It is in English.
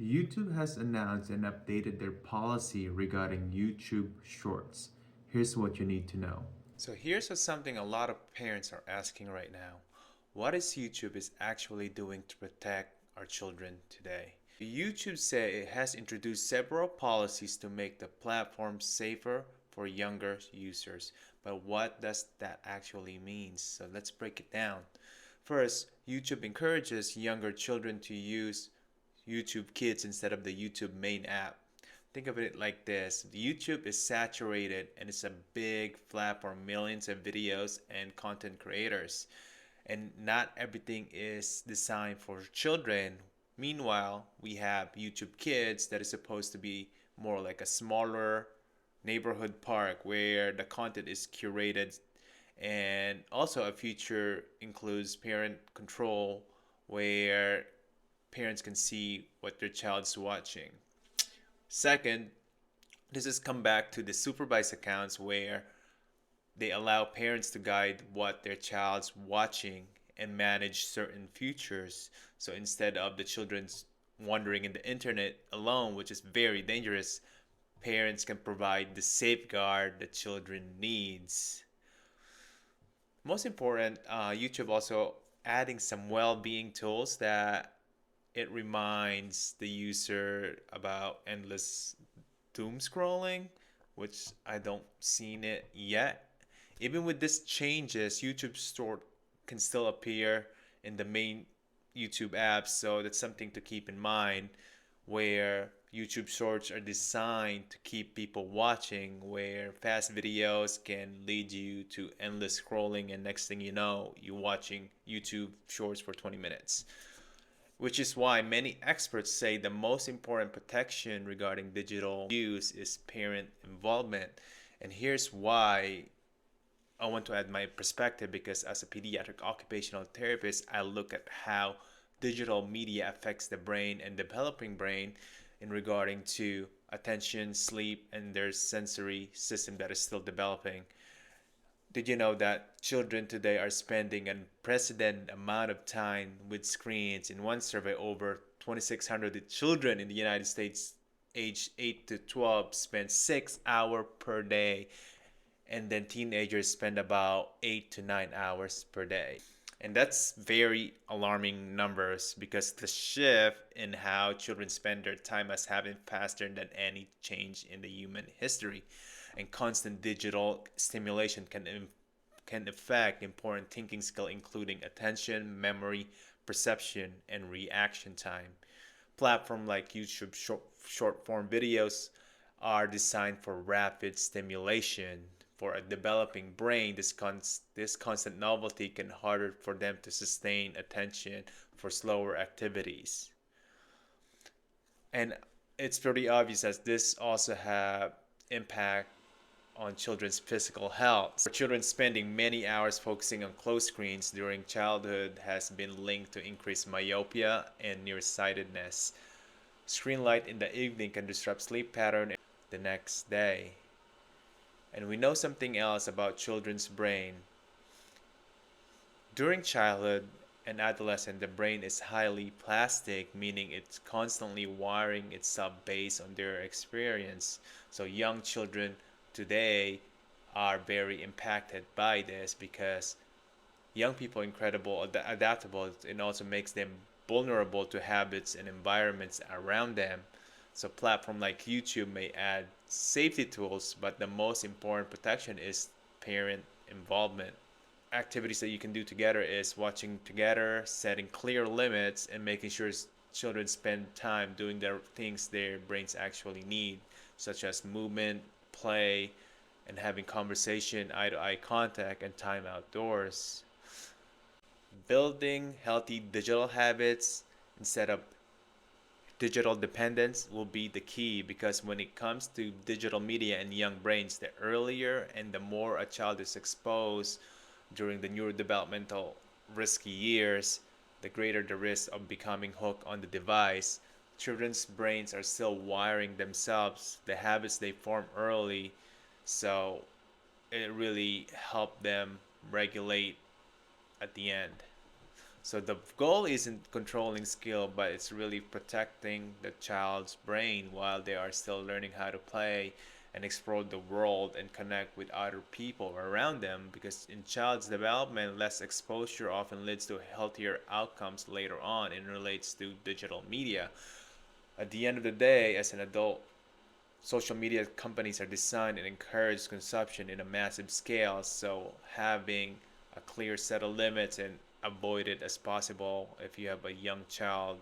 YouTube has announced and updated their policy regarding YouTube Shorts. Here's what you need to know. So here's something a lot of parents are asking right now. What is YouTube is actually doing to protect our children today? YouTube said it has introduced several policies to make the platform safer for younger users. But what does that actually mean? So let's break it down. First, YouTube encourages younger children to use YouTube Kids instead of the YouTube main app. Think of it like this: YouTube is saturated and it's a big platform, millions of videos and content creators. And not everything is designed for children. Meanwhile, we have YouTube Kids that is supposed to be more like a smaller neighborhood park where the content is curated, and also a feature includes parent control where parents can see what their child's watching. Second, this has come back to the supervised accounts where they allow parents to guide what their child's watching and manage certain features. So instead of the children's wandering in the internet alone, which is very dangerous, parents can provide the safeguard the children needs. Most important, YouTube also adding some well-being tools that it reminds the user about endless doom scrolling, which I don't seen it yet. Even with these changes, YouTube Store can still appear in the main YouTube apps, so that's something to keep in mind. Where YouTube Shorts are designed to keep people watching, where fast videos can lead you to endless scrolling, and next thing you know, you're watching YouTube Shorts for 20 minutes. Which is why many experts say the most important protection regarding digital use is parent involvement. And here's why I want to add my perspective, because as a pediatric occupational therapist, I look at how digital media affects the brain and developing brain in regarding to attention, sleep, and their sensory system that is still developing. Did you know that children today are spending an unprecedented amount of time with screens? In one survey, over 2,600 children in the United States aged 8 to 12 spend 6 hours per day, and then teenagers spend about 8 to 9 hours per day. And that's very alarming numbers, because the shift in how children spend their time has happened faster than any change in the human history. And constant digital stimulation can affect important thinking skill, including attention, memory, perception, and reaction time. Platforms like YouTube short form videos are designed for rapid stimulation. For a developing brain, this constant novelty can harder for them to sustain attention for slower activities. And it's pretty obvious that this also have impact on children's physical health. For children, spending many hours focusing on closed screens during childhood has been linked to increased myopia and nearsightedness. Screen light in the evening can disrupt sleep pattern the next day. And we know something else about children's brain. During childhood and adolescence, the brain is highly plastic, meaning it's constantly wiring itself based on their experience. So young children today are very impacted by this, because young people are incredible adaptable, and also makes them vulnerable to habits and environments around them. So platform like YouTube may add safety tools, but the most important protection is parent involvement. Activities that you can do together is watching together, setting clear limits, and making sure children spend time doing the things their brains actually need, such as movement, play, and having conversation, eye-to-eye contact, and time outdoors. Building healthy digital habits instead of digital dependence will be the key, because when it comes to digital media and young brains, the earlier and the more a child is exposed during the neurodevelopmental risky years, the greater the risk of becoming hooked on the device. Children's brains are still wiring themselves, the habits they form early, so it really helped them regulate at the end. So the goal isn't controlling skill, but it's really protecting the child's brain while they are still learning how to play and explore the world and connect with other people around them, because in child's development less exposure often leads to healthier outcomes later on and relates to digital media. At the end of the day, as an adult, social media companies are designed and encourage consumption in a massive scale, so having a clear set of limits and avoid it as possible if you have a young child